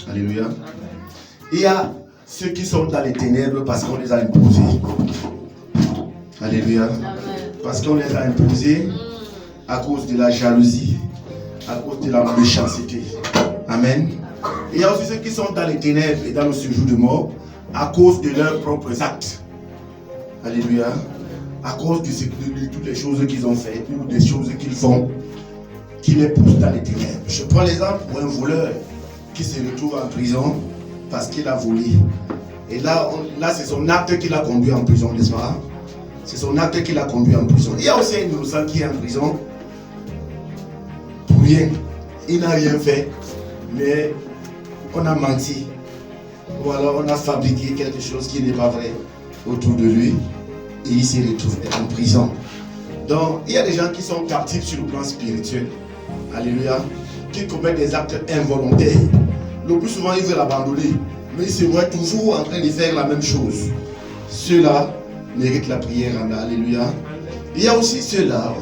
Alléluia. Il y a ceux qui sont dans les ténèbres parce qu'on les a imposés. Alléluia. Parce qu'on les a imposés à cause de la jalousie, à cause de la méchanceté. Amen. Il y a aussi ceux qui sont dans les ténèbres et dans le séjour de mort à cause de leurs propres actes. Alléluia. À cause de toutes les choses qu'ils ont faites ou des choses qu'ils font qui les poussent dans les ténèbres. Je prends l'exemple pour un voleur qui se retrouve en prison parce qu'il a volé. Et là c'est son acte qui l'a conduit en prison, n'est-ce pas? C'est son acte qui l'a conduit en prison. Il y a aussi un innocent qui est en prison pour rien. Il n'a rien fait, mais on a menti. Ou alors on a fabriqué quelque chose qui n'est pas vrai autour de lui. Et il se retrouve en prison. Donc, il y a des gens qui sont captifs sur le plan spirituel. Alléluia. Qui commettent des actes involontaires. Le plus souvent, ils veulent abandonner. Mais ils se voient toujours en train de faire la même chose. Ceux-là méritent la prière. Alléluia. Il y a aussi ceux-là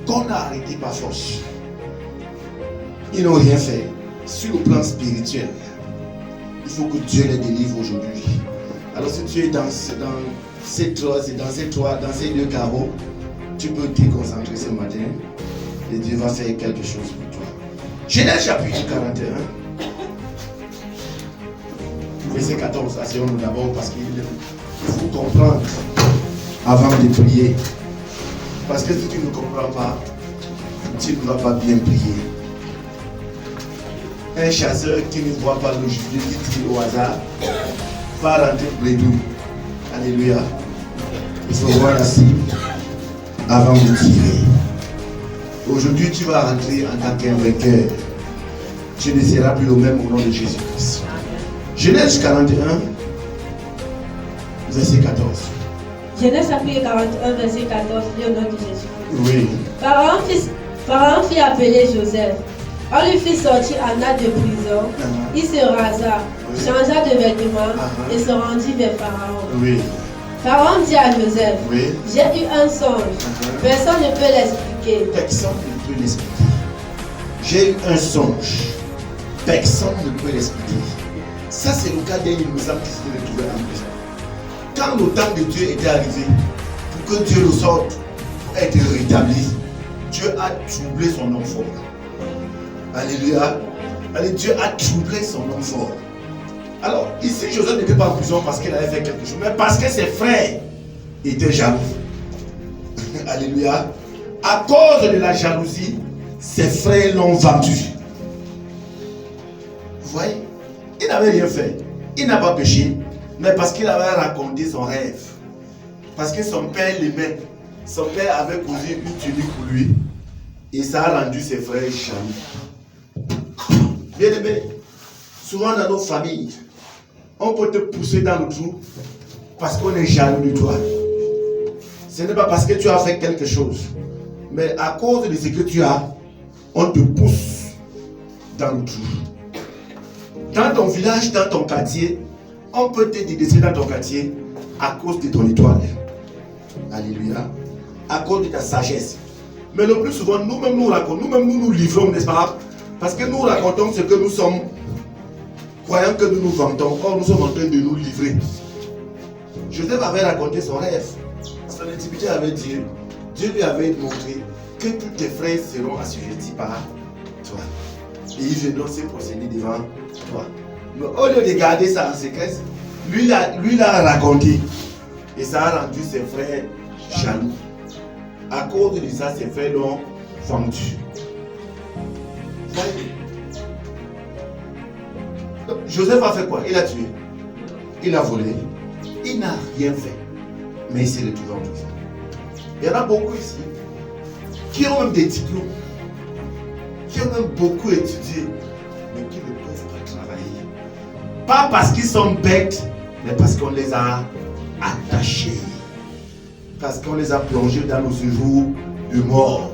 qu'on a arrêtés par force. Ils n'ont rien fait. Sur le plan spirituel, il faut que Dieu les délivre aujourd'hui. Alors, si tu es dans ces deux carreaux, tu peux te concentrer ce matin et Dieu va faire quelque chose pour toi. Genèse chapitre 41, verset 14. Asseyons-nous d'abord parce qu'il faut comprendre avant de prier. Parce que si tu ne comprends pas, tu ne vas pas bien prier. Un chasseur qui ne voit pas le gibier qui tire au hasard va rentrer près d'eux. Alléluia. Il faut voir la cible avant de tirer. Aujourd'hui, tu vas rentrer en tant qu'un vainqueur. Tu ne seras plus le même au nom de Jésus-Christ. Genèse 41, verset 14. Genèse chapitre 41, verset 14, au nom de Jésus. Oui. Pharaon fit appeler Joseph. On lui fit sortir Anna de prison. Il se rasa, changea de vêtements et se rendit vers Pharaon. Oui. Pharaon dit à Joseph, Oui. J'ai eu un songe. Personne ne peut l'expliquer. Personne ne peut l'expliquer. J'ai eu un songe. Personne ne peut l'expliquer. Ça, c'est le cas d'un innocent qui se retrouvait en prison. Quand le temps de Dieu était arrivé, pour que Dieu le sorte, pour être rétabli, Dieu a troublé son homme fort. Alléluia. Allez, Dieu a troublé son homme fort. Alors, ici, Joseph n'était pas en prison parce qu'il avait fait quelque chose, mais parce que ses frères étaient jaloux. Alléluia. À cause de la jalousie, ses frères l'ont vendu. Vous voyez? Il n'avait rien fait. Il n'a pas péché, mais parce qu'il avait raconté son rêve. Parce que son père l'aimait. Son père avait cousu une tunique pour lui. Et ça a rendu ses frères jaloux. Bien aimé, souvent dans nos familles, on peut te pousser dans le trou parce qu'on est jaloux de toi. Ce n'est pas parce que tu as fait quelque chose, mais à cause de ce que tu as, on te pousse dans le trou. Dans ton village, dans ton quartier, on peut te délaisser dans ton quartier à cause de ton étoile. Alléluia. À cause de ta sagesse. Mais le plus souvent, nous-mêmes nous racontons, nous-mêmes nous livrons, n'est-ce pas? Parce que nous racontons ce que nous sommes, croyant que nous nous vantons. Or, nous sommes en train de nous livrer. Joseph avait raconté son rêve. Son intimité avec Dieu. Dieu lui avait montré que tous tes frères seront assujettis par toi. Et ils viendront se procéder devant toi. Mais au lieu de garder ça en secret, lui l'a raconté. Et ça a rendu ses frères jaloux. À cause de ça, ses frères l'ont vendu. Joseph a fait quoi? Il a tué. Il a volé. Il n'a rien fait. Mais il s'est retrouvé en prison. Il y en a beaucoup ici qui ont même des diplômes, qui ont même beaucoup étudié, mais qui ne peuvent pas travailler. Pas parce qu'ils sont bêtes, mais parce qu'on les a attachés. Parce qu'on les a plongés dans le séjour de mort.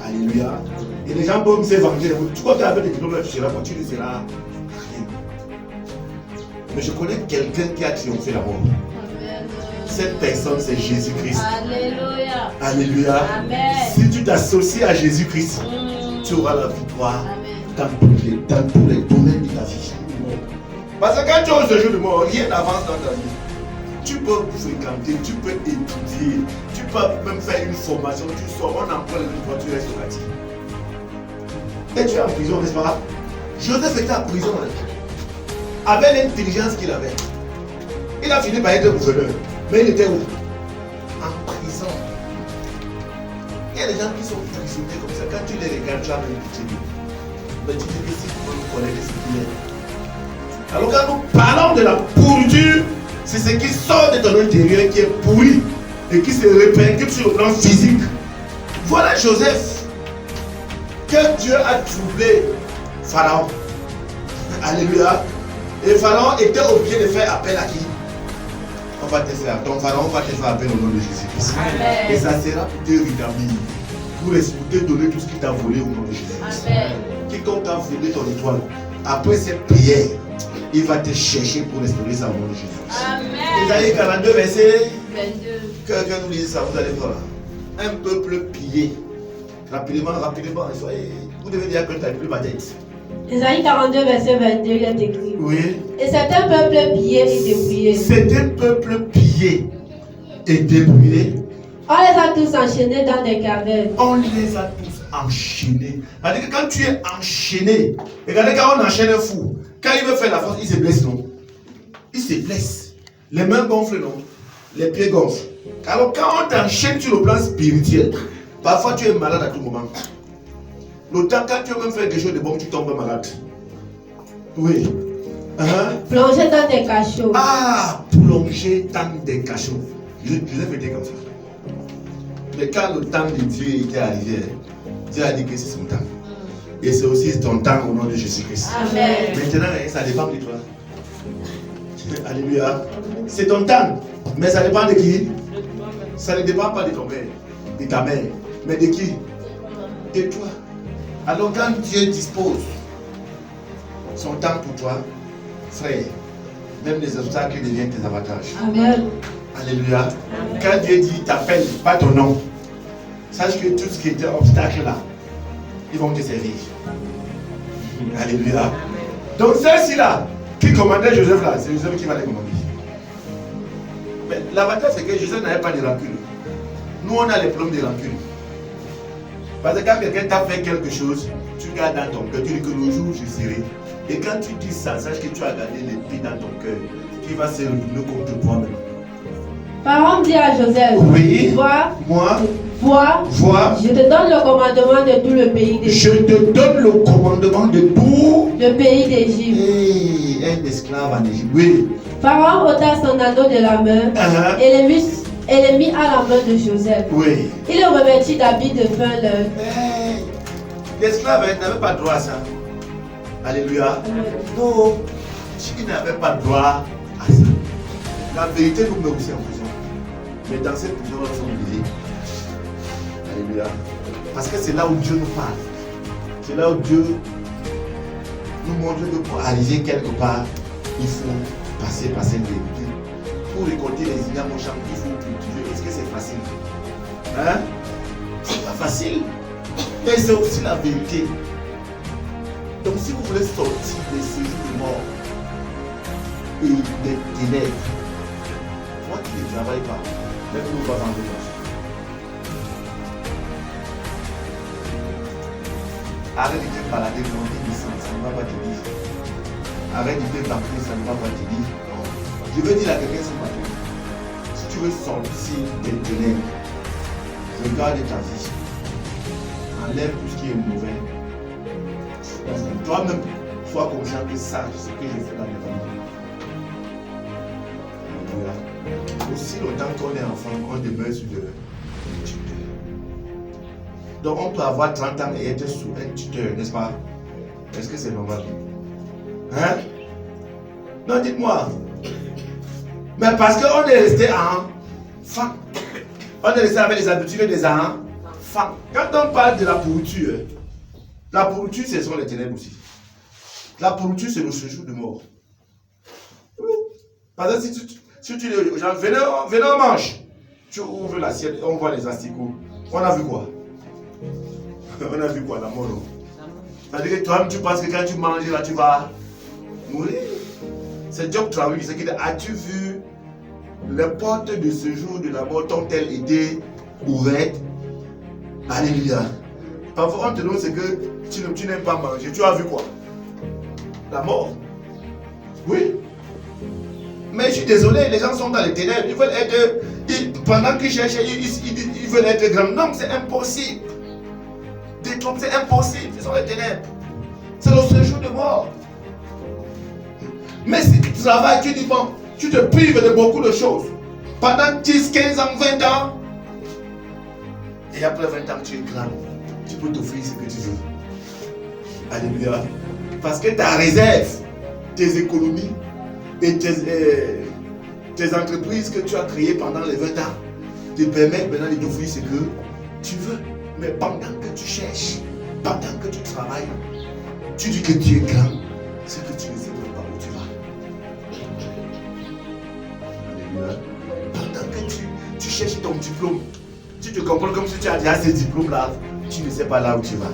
Alléluia. Et les gens peuvent me faire vanter. Tu crois qu'avec des diplômes, tu seras quoi? Tu ne seras rien. Mais je connais quelqu'un qui a triomphé la mort. Cette personne, c'est Jésus-Christ. Alléluia. Alléluia. Amen. Si tu t'associes à Jésus-Christ, tu auras la victoire dans tous les domaines de ta Parce que quand tu es au séjour de mort, rien n'avance dans ta vie. Tu peux fréquenter, tu peux étudier, tu peux même faire une formation, tu sors, on emploie les voitures, tu restes parti. Et tu es en prison, n'est-ce pas? Joseph était en prison avec l'intelligence qu'il avait. Il a fini par être gouverneur. Mais il était où? En prison. Il y a des gens qui sont prisonniers comme ça. Quand tu les regardes, tu as même pitié. Mais tu dis que si tu peux nous connaître ce qu'il est. Alors quand nous parlons de la pourriture, c'est ce qui sort de ton intérieur qui est pourri et qui se répercute sur le plan physique. Voilà Joseph que Dieu a troublé Pharaon. Alléluia. Et Pharaon était obligé de faire appel à qui? On va te faire, ton Pharaon va te faire appel au nom de Jésus-Christ. Et ça sera pour te rétablir, pour te donner tout ce qu'il t'a volé au nom de Jésus-Christ. Quiconque a volé ton étoile, après cette prière, il va te chercher pour restaurer ça au nom de Jésus. Amen. Isaïe 42, verset 22. Quelqu'un nous dit ça, vous allez voir. Un peuple pillé. Rapidement, vous devez dire que tu n'as plus ma tête. Isaïe 42, verset 22, il est écrit. Oui. Et c'est un peuple pillé et dépouillé. C'est un peuple pillé et dépouillé. On les a tous enchaînés dans des cavernes. On les a tous enchaînés. C'est-à-dire que quand tu es enchaîné, regardez quand on enchaîne un fou, quand il veut faire la force, il se blesse, non? Il se blesse. Les mains gonflent, non? Les pieds gonflent. Alors quand on t'enchaîne sur le plan spirituel, parfois tu es malade à tout moment. Le temps quand tu veux même faire quelque chose de bon, tu tombes malade. Oui. Plonger dans des cachots. Ah, plonger dans des cachots. Joseph était comme ça. Mais quand le temps de Dieu était arrivé, Dieu a dit que c'est son temps. Et c'est aussi ton temps au nom de Jésus-Christ. Amen. Maintenant, ça dépend de toi. Alléluia. C'est ton temps. Mais ça dépend de qui? Ça ne dépend pas de ton père, de ta mère. Mais de qui? De toi. Alors quand Dieu dispose son temps pour toi, frère, même les obstacles deviennent tes avantages. Amen. Alléluia. Amen. Quand Dieu dit t'appelle, pas ton nom, sache que tout ce qui était obstacle là, ils vont te servir. Alléluia. Amen. Donc ceux-ci là, qui commandaient Joseph là, c'est Joseph qui va les commander. Mais l'avantage c'est que Joseph n'avait pas de rancune. Nous on a les problèmes de rancune. Parce que quand quelqu'un t'a fait quelque chose, tu gardes dans ton cœur, tu dis que le jour je serai. Et quand tu dis ça, sache que tu as gardé l'épée dans ton cœur, qui va se retourner contre toi-même. Pharaon dit à Joseph, oui, vois, je te donne le commandement de tout le pays d'Égypte. Je te donne le commandement de tout le pays d'Égypte. Un esclave en Égypte, oui. Pharaon ôta son anneau de la main et le mit à la main de Joseph. Oui. Il le revêtit d'habits de fin lin. L'esclave n'avait pas droit à ça. Alléluia. Non, tu n'avais pas droit à ça. La vérité nous met aussi en prison. Mais dans cette prison, nous sommes obligés. Alléluia. Parce que c'est là où Dieu nous parle. C'est là où Dieu nous montre que pour arriver quelque part, il faut passer par cette vérité. Pour récolter les ignames au champ, il faut cultiver. Est-ce que c'est facile? Hein? C'est pas facile. Mais c'est aussi la vérité. Donc si vous voulez sortir des séjours de mort et des ténèbres, moi qui ne travaille pas, même nous pas en démarche. Arrête de te balader dans tes naissances, ça ne va pas te dire. Arrête de te battre, ça ne va pas te dire. Je veux dire à quelqu'un ce matin, si tu veux sortir des ténèbres, regarde ta vie. Enlève tout ce qui est mauvais. Toi-même, sois conscient que ça, c'est ce que je fais dans mes familles. Aussi longtemps qu'on est enfant, on demeure sur le tuteur. Donc on peut avoir 30 ans et être sous un tuteur, n'est-ce pas? Est-ce que c'est normal? Hein? Non, dites-moi. Mais parce qu'on est resté enfant. On est resté avec les habitudes des enfants. Quand on parle de la pourriture, ce sont les ténèbres aussi. La pourriture, c'est le séjour de mort. Oui. Parce que si tu dis aux gens, venez on mange. Tu ouvres l'assiette, on voit les asticots. On a vu quoi? On a vu quoi? La mort. C'est-à-dire que toi-même, tu penses que quand tu manges là, tu vas mourir. C'est Job 38 qui dit, as-tu vu les portes de ce jour de la mort ont-elles été ouvertes? Alléluia. Parfois on te demande ce que tu n'aimes pas manger. Tu as vu quoi? La mort. Oui. Mais je suis désolé, les gens sont dans les ténèbres. Ils veulent être... pendant qu'ils cherchent, ils veulent être grands. Non, c'est impossible. Des trompes, c'est impossible. Ce sont les ténèbres. C'est le séjour de mort. Mais si tu travailles, tu dis bon, tu te prives de beaucoup de choses. Pendant 10, 15 ans, 20 ans. Et après 20 ans, tu es grand. Tu peux t'offrir ce que tu veux. Alléluia. Parce que ta réserve, tes économies et tes entreprises que tu as créées pendant les 20 ans te permettent maintenant de t'offrir ce que tu veux. Mais pendant que tu cherches, pendant que tu travailles, tu dis que tu es grand, c'est que tu ne sais même pas où tu vas. Alléluia. Pendant que tu cherches ton diplôme, tu te comprends comme si tu as déjà ce diplôme-là, tu ne sais pas là où tu vas.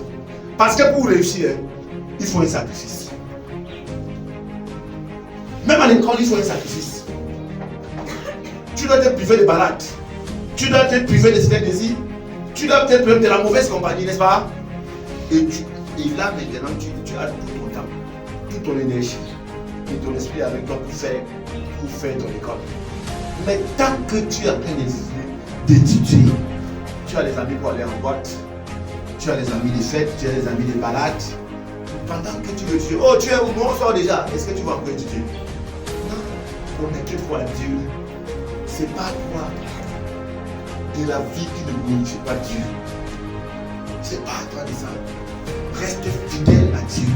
Parce que pour réussir, il faut un sacrifice. Même à l'école, il faut un sacrifice. Tu dois être privé de balades. Tu dois être privé de certains désirs. Tu dois être privé de la mauvaise compagnie, n'est-ce pas? Et là, maintenant, tu as tout ton temps, toute ton énergie et ton esprit avec toi pour faire ton école. Mais tant que tu es en train d'étudier, tu as les amis pour aller en boîte, tu as les amis des fêtes, tu as les amis des balades. Pendant que tu veux étudier, oh tu es où? Nous on sort déjà. Est-ce que tu vas encore étudier? Non, on est que toi Dieu. C'est pas toi de la vie qui ne glorifie pas Dieu. C'est pas toi de ça. Reste fidèle à Dieu.